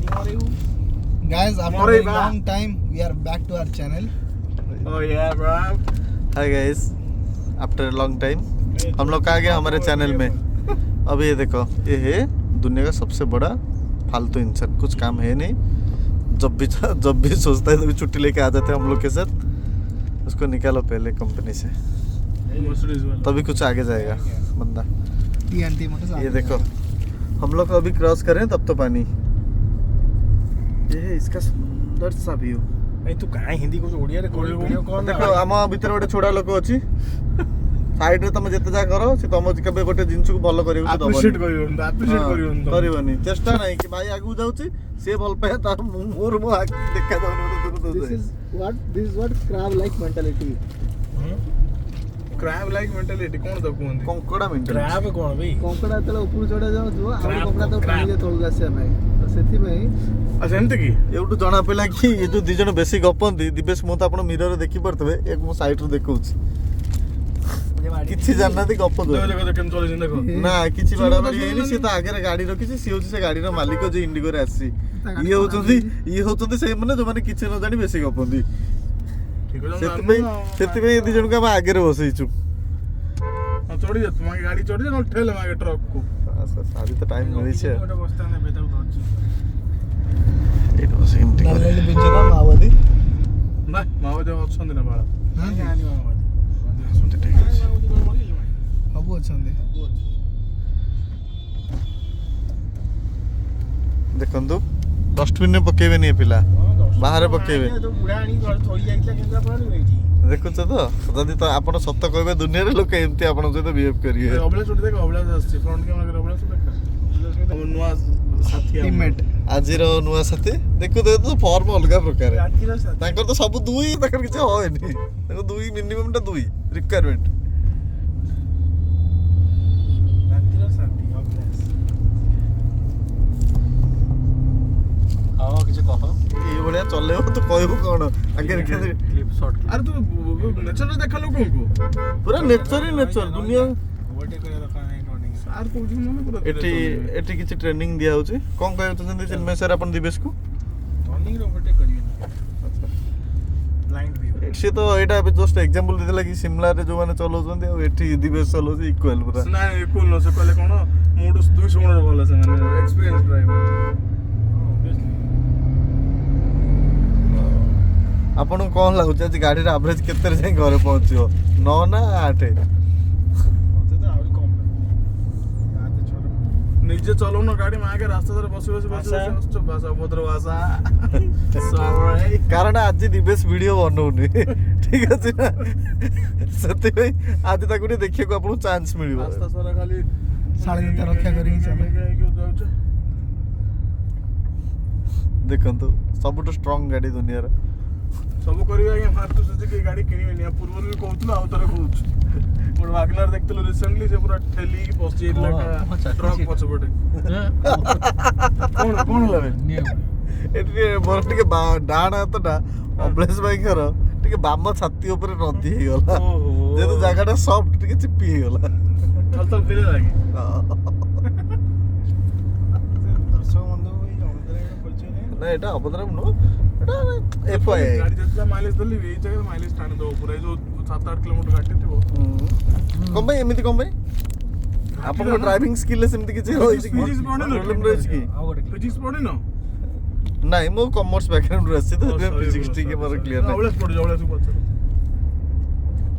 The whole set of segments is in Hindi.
Guys, after a long time, we are back to our channel. Oh yeah, bro. Hi guys, after long time हम लोग आ गए हमारे चैनल में। अब ये देखो, ये है दुनिया का सबसे बड़ा फालतू इंसान, कुछ काम है नहीं। जब भी सोचता है तभी छुट्टी लेके आ जाते हैं हम लोग के साथ। उसको निकालो पहले कंपनी से, तभी कुछ आगे जाएगा बंदा। ये देखो, हम लोग अभी क्रॉस करें तब तो पानी। ये है इसका सुंदर सा व्यू। ए तू काहे हिंदी को ओडिया रे वीडियो कॉल देखो आम भीतर गोटे छोड़ा लोक अच्छी साइड रे तुम जिते जा करो से तुम केबे गोटे जिंस को भलो करियो तो अप्रिशिएट करियो चेष्टा नहीं कि भाई आगु जाउची से भल पाए ता मोर मो देखा जाउनी तो This is what crab like mentality. Crab like mentality कोन द कोन कंकड़ा मेंटल क्रैब कोन भाई कंकड़ा तले ऊपर चढ़ा जाउ जो आ कंकड़ा तो पानी के तळु आसे नै तो सेथि में अच्छा एंत की एउटु जणा पेला कि ये जो दी जण बेसी गपंती दिबेश मो त आपण मिरर रे देखि परतबे एक मो साइड रे देखौछि किछि जाननाती गप दो केम चले देखो ना किछि बाड़ा बाड़ी हेनी से त आगे रे गाड़ी रखिछि से होछि से गाड़ी रो मालिक जे इंडिगो रे आसी ये होचंदी से माने जो माने किछि न जानि बेसी गपंती सेति दी जण का हम आगे रे बसैछु चढ़ी जा तुम गाड़ी चढ़ी जा न ठेल मागे ट्रक को सारी तो टाइम मिली छे गोटे बस्ता ने बेटा उठछ एट बस एमटी करे नल्ले बिंजगा मावदी ना मावदे अछंदी ना बाळा हां गानी मावदे सुनते ठीक अछि बाबू अछंदी देखंतु डस्टबिन ने पकेबे नहीं पिला बाहर पकेबे तो बुढ़ा आनी घर थोड़ी जाइतला केंद्रा पड़ानी होईची देखुछ तो जदि तो आपण सत्य कहबे दुनिया रे लोक एमती आपण सहित बिहेव करिए अबला छोड़ देख अबला आछी फ्रंट कैमरा कर अबला छोड़ देख हम नुआ साथी टीममेट आजिर नुआ साथी देखु तो फॉर्म अलग प्रकार ताकर तो सब दुई ताकर किछ होएनी ताको दुई मिनिमम टा दुई रिक्वायरमेंट रातिरो साथी ऑब्वियस आओ किछ कह ये बढ़िया चले हो तो कहबो कोन आगे क्लिप शॉट अरे तू नेचर देखा लोगों को पूरा नेचर ही नेचर दुनिया ओवरटेक करे रखा नहीं टर्निंग सार को जी मन पूरा एटी किछ ट्रेनिंग दिया होची कोन कहय तो जंदी चिन्मय सर अपन दिवेश को टर्निंग रे ओवरटेक करियो अच्छा ब्लाइंड व्यू से तो एटा जस्ट एग्जांपल देला कि शिमला रे जो माने चलोजंदी और एटी दिवेश चलोजी इक्वल पूरा ना इक्वल न से कहले कोन मोड 200 मन बोला से माने एक्सपीरियंस ड्राइवर आपन कोन लागु छ गाड़ी रे एवरेज केते रे जाई घरे पहुंचियो 9 ना 8 निजे चलो ना गाड़ी में आगे रास्ता धरे बस भाषा भद्र भाषा सॉरी कारण आज दिवेश वीडियो बनौनी ठीक अछि ना सत्य भाई आज ताकू देखिए को आपन चांस मिलिबो रास्ता सारा खाली शालीनता रक्षा करी चले देखंतु सबटो स्ट्रांग गाड़ी दुनिया रे सब करिया के फालतू से के गाड़ी किनिबे नि पूर्व भी कहतलो आ तरे कहूछ मोर वागनर देखतलो रिसेंटली से पूरा ठेली की पहुंची इलाका ट्रक पछपटे कोन लवे एटी मोर टिके डाण हातटा अब्लेस भाई घर टिके बाम छाती ऊपर नदी हे गला जेतो जगहटा सॉफ्ट टिके चिपी हे गला थल थल फिरे लागी दर्शक बंधु ई अनदरे परिचय ना एटा अबद्रम नो एटा एफआई गाड़ी जतला माइलेज दली ए जगह माइलेज स्थान दो पूरा जो 7-8 किलोमीटर गाड़ी थेबो कम भाई एमिति कम भाई आपन को ड्राइविंग स्किल सेमति किछि होई कि प्रॉब्लम रहै कि फिजिक्स पढ़े न नाही मो कॉमर्स बैकग्राउंड रहै तो फिजिक्स के मोर क्लियर नै अवलेस पढ़ जावलेस पछर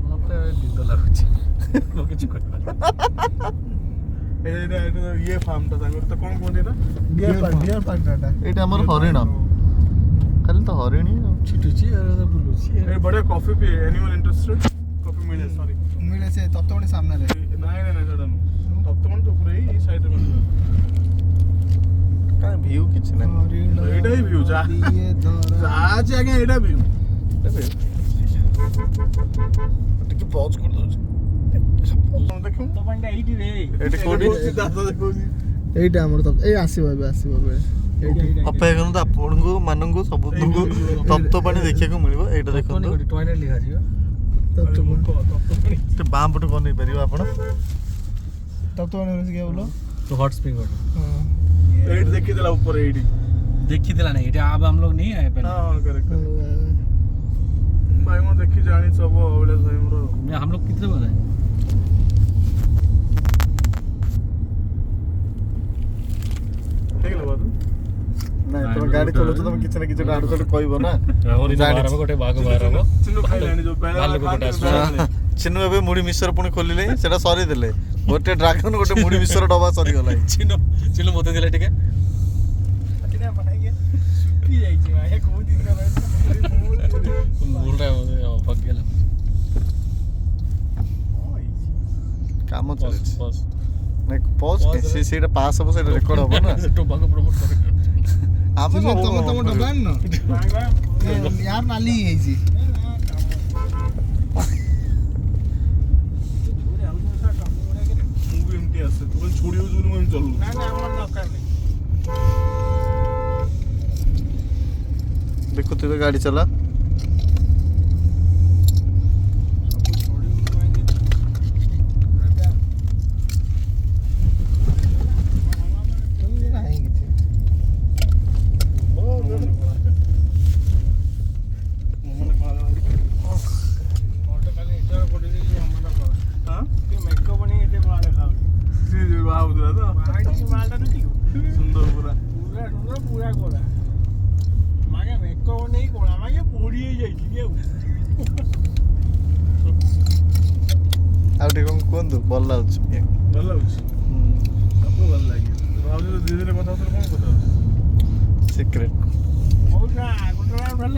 मते दिंद लागुछि लो किछि कर ये फार्म ता तांगर तो कोन कोन देता बियर पार्क डाटा एटा हमर हरिण खाली तो हरिणी छिटुछि और बुलुछि ए बड़े कॉफी पे एनिमल इंटरेस्टेड कॉफी मिले सॉरी मिले से तत्तवणी सामने रे नाही जडन तत्तवण तो पूरे ई साइड में का व्यू किछ नै एटा ही व्यू जा आज आगे एटा व्यू टिके पॉज कर दो देखो तो पंडा एटी रे एटी कोडी दादा देखो एटा हमर तब ए आसीबो बे अपेक्षा करन आपनको माननको सबुनको तत्व पानी देखिया को मिलबो एटा देखो टॉयलेट लिखा जियो तो बाम पट कोन नहीं परिबो आपण तत्व पानी रे क्या बोलो तो हॉट स्प्रिंग वाटर हां एट देखि देला ऊपर एडी देखी दिला नहीं एटा अब हम लोग नहीं आए पहले हां करेक्ट भाई मैं देखी जानी सब अवलेस भाई मोर मैं हम लोग कितने बार आए ठीक लगा तू ନାଇଁ ତମେ ଗାଡି ଚଲଉଛ ତମେ କିଛି ନା କିଛି ଆଡୁ ସାଡୁ କହିବ ନା और इन बाहर में गोटे बाग बाहर हो चिन्नु खाइलानी जो पहले भालू को गोटे आसु ଚିନୁ ଏବେ ମୁଢି ମିଶ୍ର ପୁଣି ଖୋଲିଲେ ସେଟା ସରି ଦେଲେ ଗୋଟେ ଡ୍ରାଗନ ଗୋଟେ ମୁଢି ମିଶ୍ର ଡବା ସରିଗଲା चिनो चिनो मते दिला ठीक है किना बनाइए सुखी जाई छी भाई को दिन का बोल रहा है पक गेला କାମ बस ଚାଲିଛି बस ନାଇଁ ପଜ ସେଇଟା ପାସ୍ ହବ ସେଇଟା ରେକର୍ଡ ହବ ନା टोबाको प्रमोट कर ଆମେ तम ସବୁ तम डबा न यार नाली है जी मूवी एमटी आसे तू छोड़ी हो जुलू हम चलू ना ना हमर नकार नहीं ଦେଖୁ ତୁ ଗାଡି ଚଲା सुंदर पूरा पूरा कोला मागे मेको नहीं कोला मागे पोड़ी जाई छी ଆଉ ଟିକେ କଣ କୁହନ୍ତୁ ଭଲ ଲାଗୁଛି ଭଲ ଲାଗୁଛି ସବୁ ଭଲ ଲାଗେ ଭାଉଜ ଧୀରେ ଧୀରେ କଥା ହଉଥିଲେ କଣ କଥା ହଉଛି ସିକ୍ରେଟ ହଉ ନା ଗୋଟେ ଭଲ